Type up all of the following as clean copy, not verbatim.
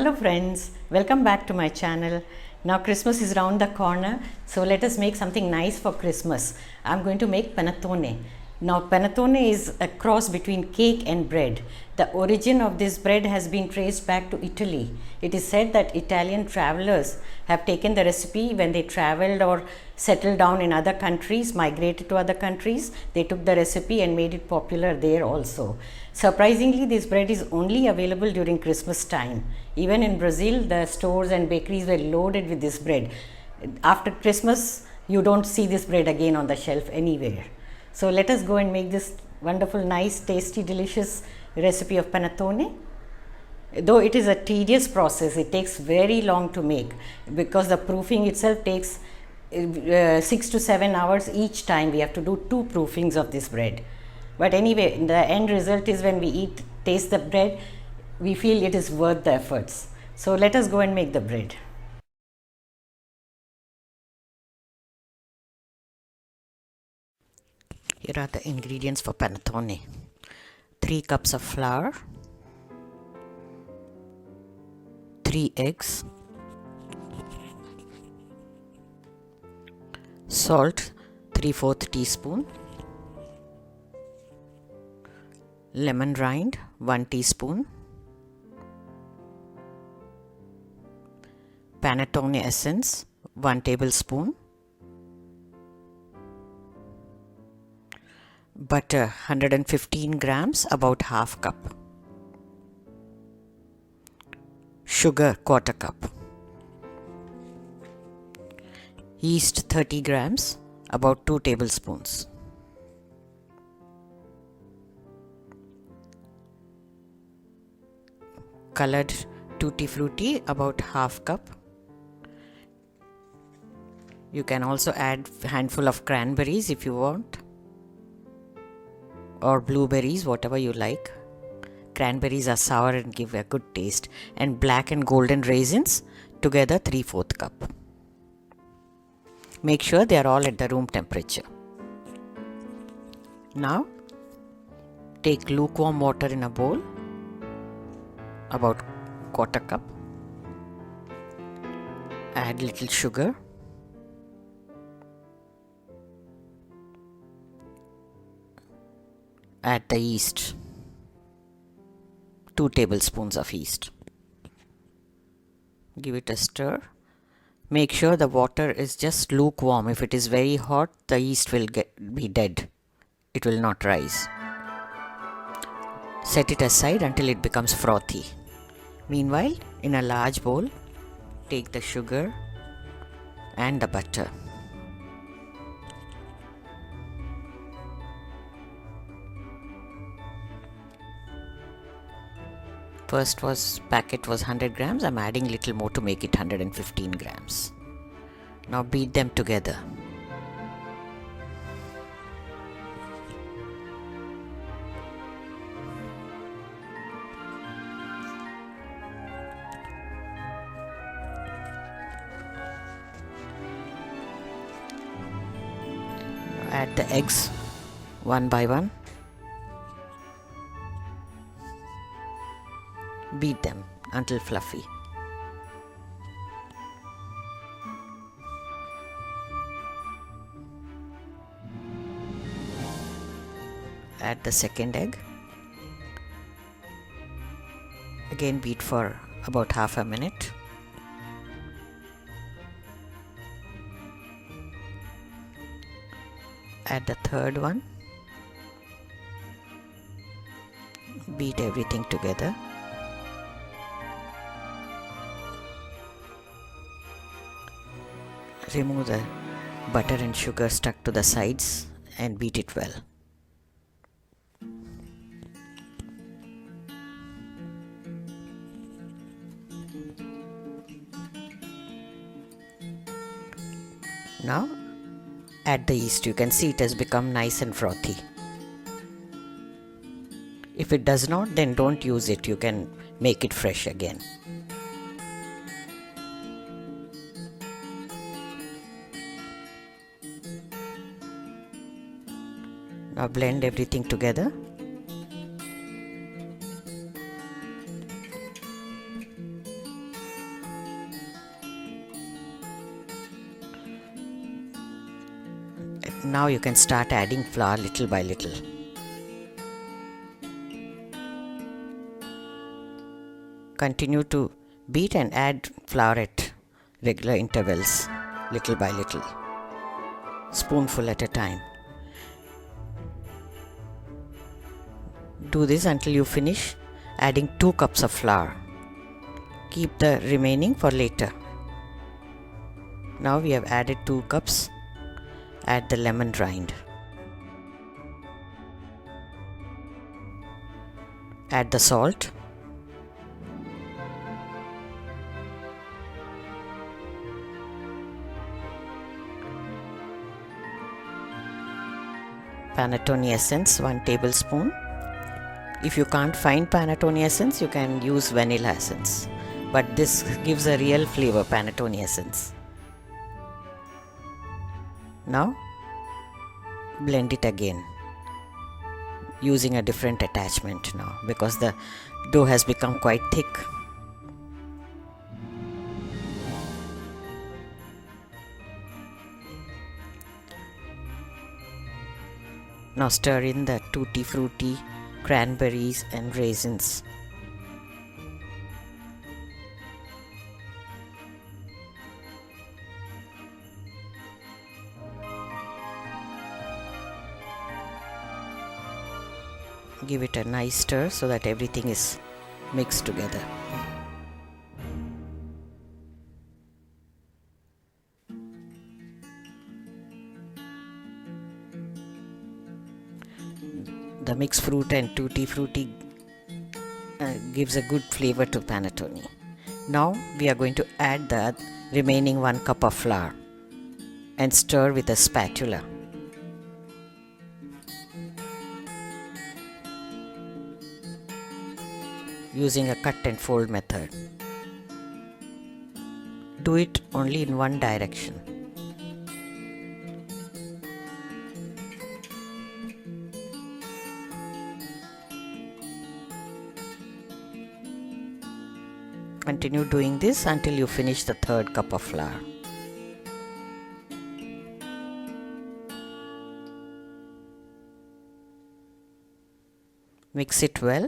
Hello friends, welcome back to my channel. Now Christmas is around the corner, so let us make something nice for Christmas. I'm going to make panettone. Now panettone is a cross between cake and bread. The origin of this bread has been traced back to Italy. It is said that Italian travelers have taken the recipe when they traveled or settled down in other countries, migrated to other countries. They took the recipe and made it popular there also. Surprisingly, this bread is only available during Christmas time. Even in Brazil, the stores and bakeries were loaded with this bread. After Christmas, you don't see this bread again on the shelf anywhere. So let us go and make this wonderful, nice, tasty, delicious recipe of panettone. Though it is a tedious process, it takes very long to make because the proofing itself takes 6 to 7 hours each time. We have to do 2 proofings of this bread. But anyway, the end result is when we taste the bread, we feel it is worth the efforts. So let us go and make the bread. Here are the ingredients for panettone. 3 cups of flour, 3 eggs, salt 3/4 teaspoon, lemon rind 1 teaspoon, panettone essence 1 tablespoon, butter 115 grams, about half cup, sugar 1/4 cup, yeast 30 grams, about 2 tablespoons, colored Tutti Frutti about half cup. You can also add a handful of cranberries if you want, or blueberries, whatever you like. Cranberries are sour and give a good taste. And black and golden raisins, together 3/4 cup. Make sure they are all at the room temperature. Now take lukewarm water in a bowl, about 1/4 cup. Add little sugar. Add the yeast, 2 tablespoons of yeast. Give it a stir. Make sure the water is just lukewarm. If it is very hot, the yeast will be dead. It will not rise. Set it aside until it becomes frothy. Meanwhile, in a large bowl, take the sugar and the butter. First packet was 100 grams. I'm adding little more to make it 115 grams. Now beat them together. Add the eggs one by one. Beat them until fluffy. Add the second egg. Again beat for about half a minute. Add the third one. Beat everything together. Remove the butter and sugar stuck to the sides and beat it well. Now add the yeast. You can see it has become nice and frothy. If it does not, then don't use it. You can make it fresh again. Now blend everything together. Now you can start adding flour little by little. Continue to beat and add flour at regular intervals, little by little, spoonful at a time. Do this until you finish adding 2 cups of flour. Keep the remaining for later. Now we have added 2 cups. Add the lemon rind. Add the salt. Panatone essence 1 tablespoon. If you can't find Panatone essence, you can use vanilla essence, but this gives a real flavor, Panatone essence. Now blend it again using a different attachment now because the dough has become quite thick. Now stir in the Tutti Frutti, cranberries and raisins. Give it a nice stir so that everything is mixed together. The mixed fruit and Tutti Frutti gives a good flavor to Panatone. Now we are going to add the remaining 1 cup of flour and stir with a spatula. Using a cut and fold method. Do it only in one direction. Continue doing this until you finish the 3rd cup of flour. Mix it well.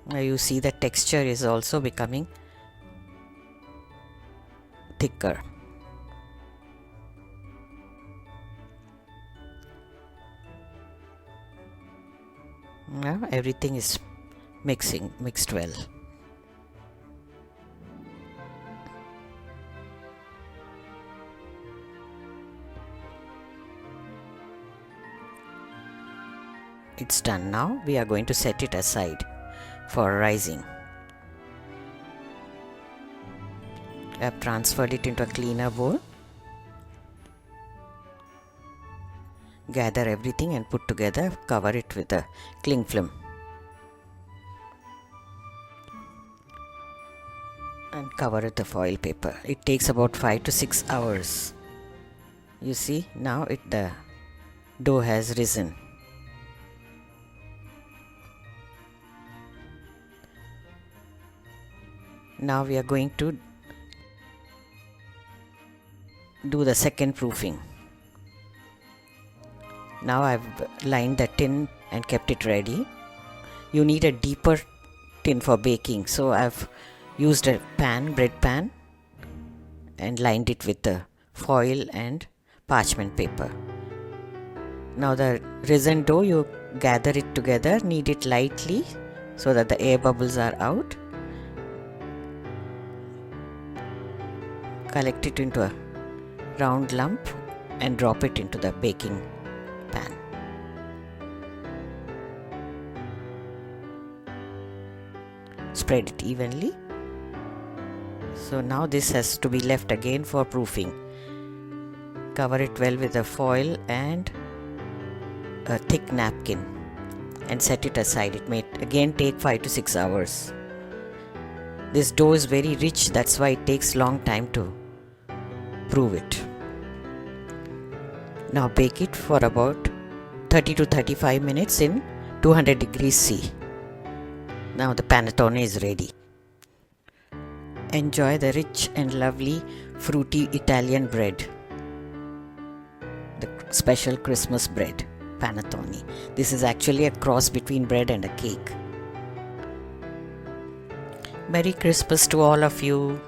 Now you see the texture is also becoming thicker. Now everything is mixed well. It's done. Now we are going to set it aside for rising. I have transferred it into a cleaner bowl. Gather everything and put together, cover it with a cling film and cover it with foil paper. It takes about 5 to 6 hours. You see, now the dough has risen. Now we are going to do the second proofing. Now I've lined the tin and kept it ready. You need a deeper tin for baking, so I've used a bread pan, and lined it with the foil and parchment paper. Now the risen dough, you gather it together, knead it lightly so that the air bubbles are out. Collect it into a round lump and drop it into the baking pan. Spread it evenly. So now this has to be left again for proofing. Cover it well with a foil and a thick napkin and set it aside. It may again take 5 to 6 hours. This dough is very rich, that's why it takes long time to prove it. Now bake it for about 30 to 35 minutes in 200 degrees C. Now the Panatone is ready. Enjoy the rich and lovely fruity Italian bread, the special Christmas bread, Panatone. This is actually a cross between bread and a cake. Merry Christmas to all of you.